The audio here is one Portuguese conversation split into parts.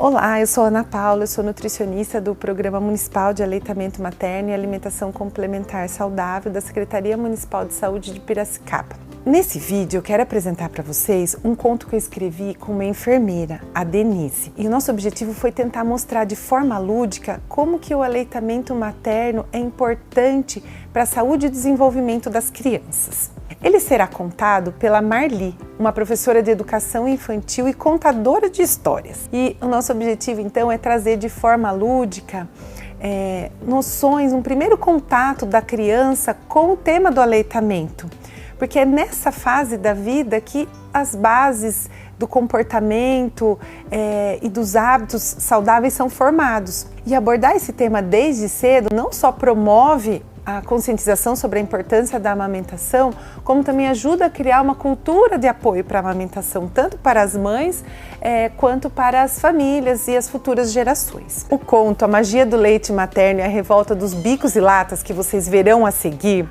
Olá, eu sou Ana Paula, eu sou nutricionista do Programa Municipal de Aleitamento Materno e Alimentação Complementar Saudável da Secretaria Municipal de Saúde de Piracicaba. Nesse vídeo eu quero apresentar para vocês um conto que eu escrevi com uma enfermeira, a Denise. E o nosso objetivo foi tentar mostrar de forma lúdica como que o aleitamento materno é importante para a saúde e desenvolvimento das crianças. Ele será contado pela Marli, uma professora de educação infantil e contadora de histórias. E o nosso objetivo então é trazer de forma lúdica noções, um primeiro contato da criança com o tema do aleitamento. Porque é nessa fase da vida que as bases do comportamento e dos hábitos saudáveis são formados. E abordar esse tema desde cedo não só promove a conscientização sobre a importância da amamentação, como também ajuda a criar uma cultura de apoio para a amamentação, tanto para as mães quanto para as famílias e as futuras gerações. O conto A Magia do Leite Materno e a Revolta dos Bicos e Latas, que vocês verão a seguir,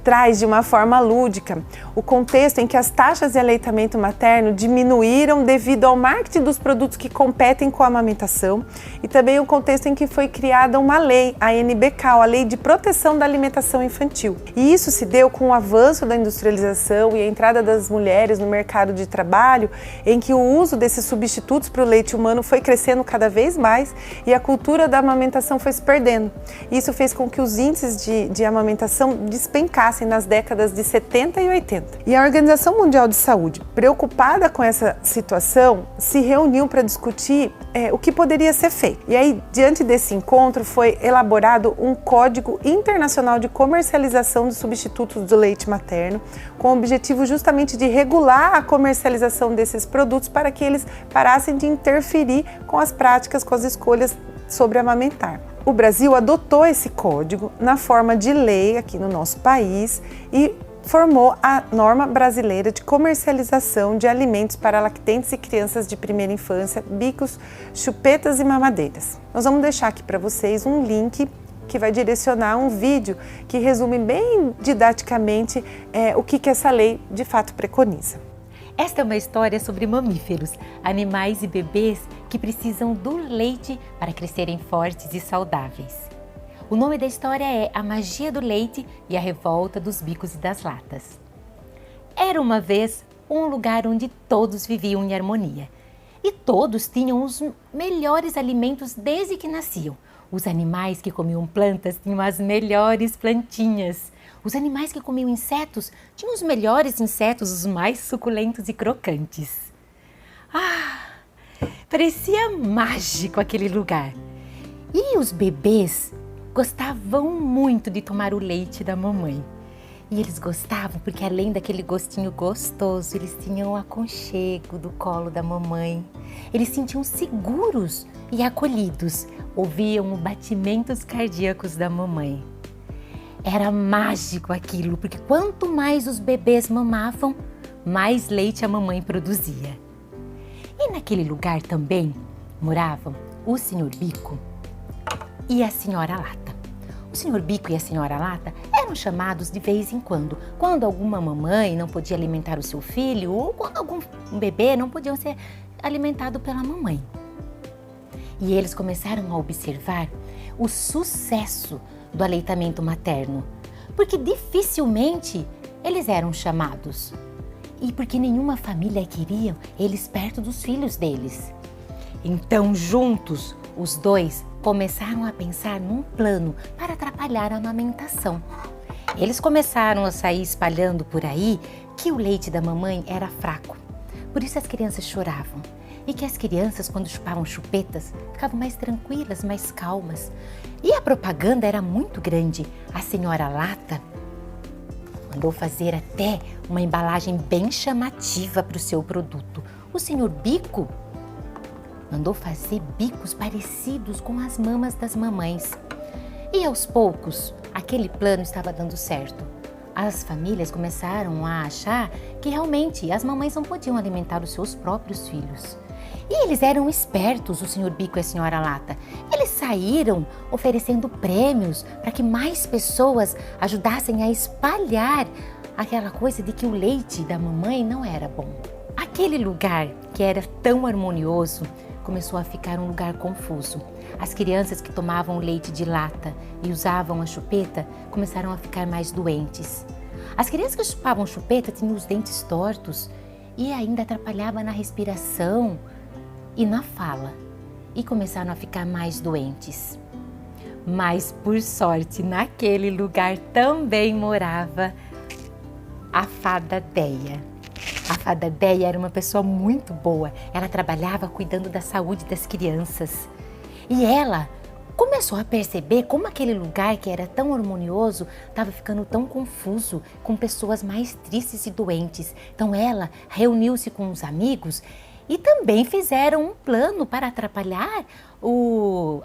traz de uma forma lúdica o contexto em que as taxas de aleitamento materno diminuíram devido ao marketing dos produtos que competem com a amamentação e também o contexto em que foi criada uma lei, a NBK, a Lei de Proteção da Alimentação Infantil. E isso se deu com o avanço da industrialização e a entrada das mulheres no mercado de trabalho, em que o uso desses substitutos para o leite humano foi crescendo cada vez mais e a cultura da amamentação foi se perdendo. Isso fez com que os índices de amamentação despencassem nas décadas de 70 e 80. E a Organização Mundial de Saúde, preocupada com essa situação, se reuniu para discutir o que poderia ser feito. E aí, diante desse encontro, foi elaborado um Código Internacional de Comercialização de Substitutos do Leite Materno, com o objetivo justamente de regular a comercialização desses produtos para que eles parassem de interferir com as práticas, com as escolhas sobre amamentar. O Brasil adotou esse código na forma de lei aqui no nosso país e formou a norma brasileira de comercialização de alimentos para lactentes e crianças de primeira infância, bicos, chupetas e mamadeiras. Nós vamos deixar aqui para vocês um link que vai direcionar um vídeo que resume bem didaticamente o que essa lei de fato preconiza. Esta é uma história sobre mamíferos, animais e bebês que precisam do leite para crescerem fortes e saudáveis. O nome da história é A Magia do Leite e a Revolta dos Bicos e das Latas. Era uma vez um lugar onde todos viviam em harmonia e todos tinham os melhores alimentos desde que nasciam. Os animais que comiam plantas tinham as melhores plantinhas. Os animais que comiam insetos tinham os melhores insetos, os mais suculentos e crocantes. Parecia mágico aquele lugar. E os bebês gostavam muito de tomar o leite da mamãe. E eles gostavam porque, além daquele gostinho gostoso, eles tinham o aconchego do colo da mamãe. Eles se sentiam seguros e acolhidos, ouviam os batimentos cardíacos da mamãe. Era mágico aquilo, porque quanto mais os bebês mamavam, mais leite a mamãe produzia. E naquele lugar também moravam o Sr. Bico e a Senhora Lata. O Sr. Bico e a Senhora Lata eram chamados de vez em quando alguma mamãe não podia alimentar o seu filho ou quando algum bebê não podia ser alimentado pela mamãe. E eles começaram a observar o sucesso do aleitamento materno, porque dificilmente eles eram chamados e porque nenhuma família queria eles perto dos filhos deles. Então, juntos, os dois começaram a pensar num plano para atrapalhar a amamentação. Eles começaram a sair espalhando por aí que o leite da mamãe era fraco, por isso as crianças choravam. E que as crianças, quando chupavam chupetas, ficavam mais tranquilas, mais calmas. E a propaganda era muito grande. A Senhora Lata mandou fazer até uma embalagem bem chamativa para o seu produto. O Sr. Bico mandou fazer bicos parecidos com as mamas das mamães. E aos poucos, aquele plano estava dando certo. As famílias começaram a achar que realmente as mamães não podiam alimentar os seus próprios filhos. E eles eram espertos, o Sr. Bico e a Senhora Lata. Eles saíram oferecendo prêmios para que mais pessoas ajudassem a espalhar aquela coisa de que o leite da mamãe não era bom. Aquele lugar que era tão harmonioso começou a ficar um lugar confuso. As crianças que tomavam leite de lata e usavam a chupeta começaram a ficar mais doentes. As crianças que chupavam chupeta tinham os dentes tortos e ainda atrapalhava na respiração e na fala, e começaram a ficar mais doentes. Mas, por sorte, naquele lugar também morava a fada Déia. A fada Déia era uma pessoa muito boa. Ela trabalhava cuidando da saúde das crianças. E ela começou a perceber como aquele lugar que era tão harmonioso estava ficando tão confuso, com pessoas mais tristes e doentes. Então ela reuniu-se com os amigos e também fizeram um plano para atrapalhar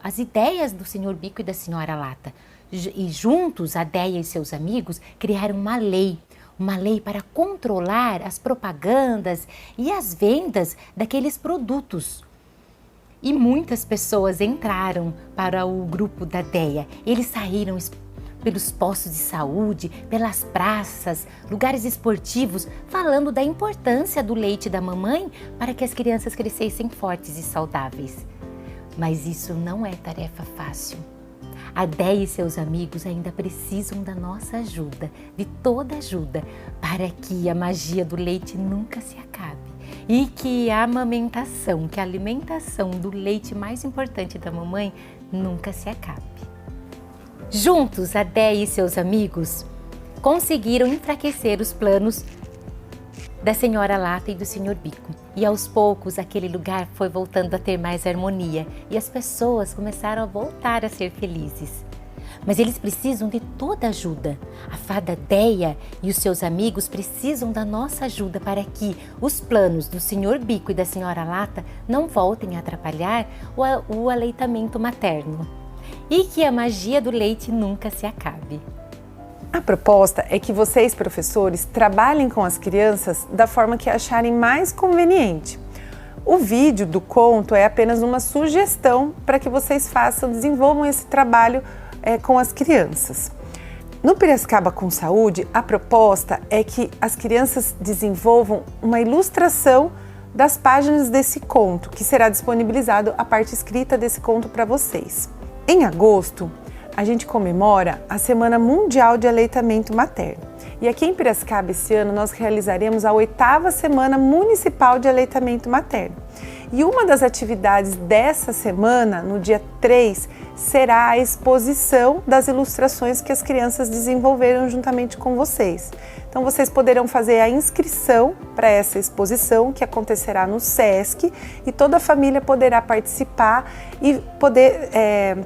as ideias do Senhor Bico e da Senhora Lata. E juntos, a Déia e seus amigos criaram uma lei para controlar as propagandas e as vendas daqueles produtos. E muitas pessoas entraram para o grupo da Déia. Eles saíram pelos postos de saúde, pelas praças, lugares esportivos, falando da importância do leite da mamãe para que as crianças crescessem fortes e saudáveis. Mas isso não é tarefa fácil. A Déia e seus amigos ainda precisam da nossa ajuda, de toda ajuda, para que a magia do leite nunca se acabe e que a amamentação, que a alimentação do leite mais importante da mamãe nunca se acabe. Juntos, a Déia e seus amigos conseguiram enfraquecer os planos da Senhora Lata e do Senhor Bico. E aos poucos aquele lugar foi voltando a ter mais harmonia e as pessoas começaram a voltar a ser felizes. Mas eles precisam de toda ajuda. A fada Déia e os seus amigos precisam da nossa ajuda para que os planos do Senhor Bico e da Senhora Lata não voltem a atrapalhar o aleitamento materno. E que a magia do leite nunca se acabe. A proposta é que vocês, professores, trabalhem com as crianças da forma que acharem mais conveniente. O vídeo do conto é apenas uma sugestão para que vocês desenvolvam esse trabalho com as crianças. No Piracicaba com Saúde, a proposta é que as crianças desenvolvam uma ilustração das páginas desse conto, que será disponibilizado a parte escrita desse conto para vocês. Em agosto, a gente comemora a Semana Mundial de Aleitamento Materno. E aqui em Piracicaba, esse ano, nós realizaremos a 8ª Semana Municipal de Aleitamento Materno. E uma das atividades dessa semana, no dia 3, será a exposição das ilustrações que as crianças desenvolveram juntamente com vocês. Então vocês poderão fazer a inscrição para essa exposição que acontecerá no SESC e toda a família poderá participar e poder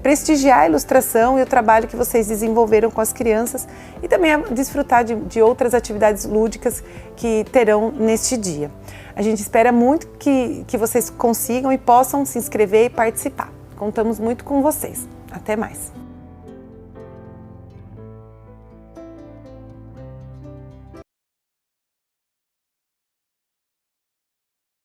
prestigiar a ilustração e o trabalho que vocês desenvolveram com as crianças e também desfrutar de outras atividades lúdicas que terão neste dia. A gente espera muito que vocês consigam e possam se inscrever e participar. Contamos muito com vocês. Até mais!